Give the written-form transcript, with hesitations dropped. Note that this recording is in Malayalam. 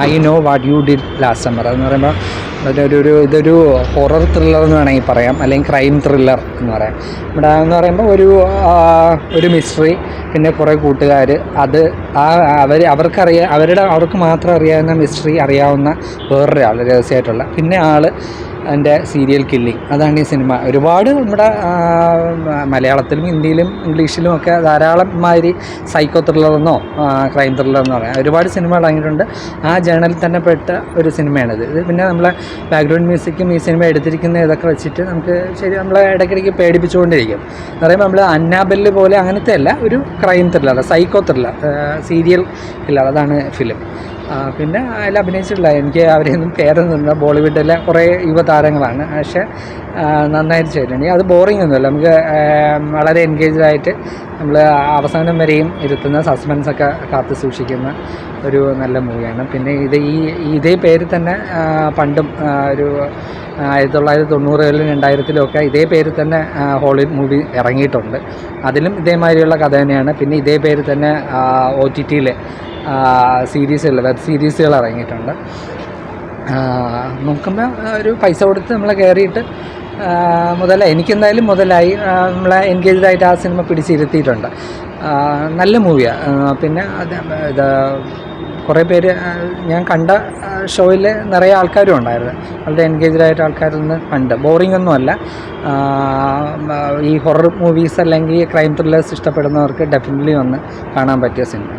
I know what you did last summer എന്ന് പറയുമ്പോൾ ഇതൊരു ഹൊറർ ത്രില്ലർ എന്ന് വേണമെങ്കിൽ പറയാം, അല്ലെങ്കിൽ ക്രൈം ത്രില്ലർ എന്ന് പറയാം. ഇവിടെ എന്ന് പറയുമ്പോൾ ഒരു മിസ്റ്ററി, പിന്നെ കുറേ കൂട്ടുകാർ, അത് അവർക്ക് മാത്രം അറിയാവുന്ന മിസ്റ്ററി അറിയാവുന്ന വേറൊരാൾ രഹസ്യമായിട്ടുള്ള, പിന്നെ എൻ്റെ സീരിയൽ കില്ലിങ്. അതാണ് ഈ സിനിമ. ഒരുപാട് നമ്മുടെ മലയാളത്തിലും ഹിന്ദിയിലും ഇംഗ്ലീഷിലും ഒക്കെ ധാരാളം മാതിരി സൈക്കോ ത്രില്ലറെന്നോ ക്രൈം ത്രില്ലറെന്നോ പറയാം, ഒരുപാട് സിനിമകൾ ഇറങ്ങിയിട്ടുണ്ട്. ആ ജേണലിൽ തന്നെ പെട്ട ഒരു സിനിമയാണിത്. പിന്നെ നമ്മളെ ബാക്ക്ഗ്രൗണ്ട് മ്യൂസിക്കും ഈ സിനിമ എടുത്തിരിക്കുന്ന ഇതൊക്കെ വെച്ചിട്ട് നമുക്ക് നമ്മളെ ഇടയ്ക്കിടയ്ക്ക് പേടിപ്പിച്ചുകൊണ്ടിരിക്കും. എന്ന് പറയുമ്പോൾ നമ്മൾ അന്നാബെല്ല് പോലെ അങ്ങനത്തെ അല്ല, ഒരു crime thriller, psycho thriller, serial killer, അതാണ് ഫിലിം. പിന്നെ അതിൽ അഭിനയിച്ചിട്ടില്ല, എനിക്ക് അവരെയൊന്നും പേരൊന്നുമില്ല. ബോളിവുഡിലെ കുറേ യുവതാരങ്ങളാണ്, പക്ഷേ നന്നായിട്ട് ചെയ്തിട്ടുണ്ട്. അത് ബോറിംഗ് ഒന്നുമില്ല, നമുക്ക് വളരെ എൻഗേജ്ഡായിട്ട് നമ്മൾ അവസാനം വരെയും ഇരുത്തുന്ന, സസ്പെൻസൊക്കെ കാത്തു സൂക്ഷിക്കുന്ന ഒരു നല്ല മൂവിയാണ്. പിന്നെ ഇതേ പേര് തന്നെ പണ്ടും ഒരു 1990-കളിലും 2000-ലും ഒക്കെ ഇതേ പേര് തന്നെ ഹോളിവുഡ് മൂവി ഇറങ്ങിയിട്ടുണ്ട്. അതിലും ഇതേമാതിരിയുള്ള കഥ തന്നെയാണ്. പിന്നെ ഇതേ പേര് തന്നെ OTT-ൽ വെബ് സീരീസുകൾ ഇറങ്ങിയിട്ടുണ്ട്. നോക്കുമ്പോൾ ഒരു പൈസ കൊടുത്ത് നമ്മൾ കയറിയിട്ട് എനിക്കെന്തായാലും മുതലായി, നമ്മളെ എൻഗേജ്ഡായിട്ട് ആ സിനിമ പിടിച്ചിരുത്തിയിട്ടുണ്ട്. നല്ല മൂവിയാണ്. പിന്നെ ഇത് കുറേ പേര് ഞാൻ കണ്ട ഷോയിൽ നിറയെ ആൾക്കാരും ഉണ്ടായിരുന്നു, വളരെ എൻഗേജ്ഡായിട്ട് ആൾക്കാരൊന്നും കണ്ട്. ബോറിംഗ് ഒന്നുമല്ല. ഈ ഹൊറർ മൂവീസ് അല്ലെങ്കിൽ ക്രൈം ത്രില്ലേഴ്സ് ഇഷ്ടപ്പെടുന്നവർക്ക് ഡെഫിനറ്റ്ലി വന്ന് കാണാൻ പറ്റിയ സിനിമ.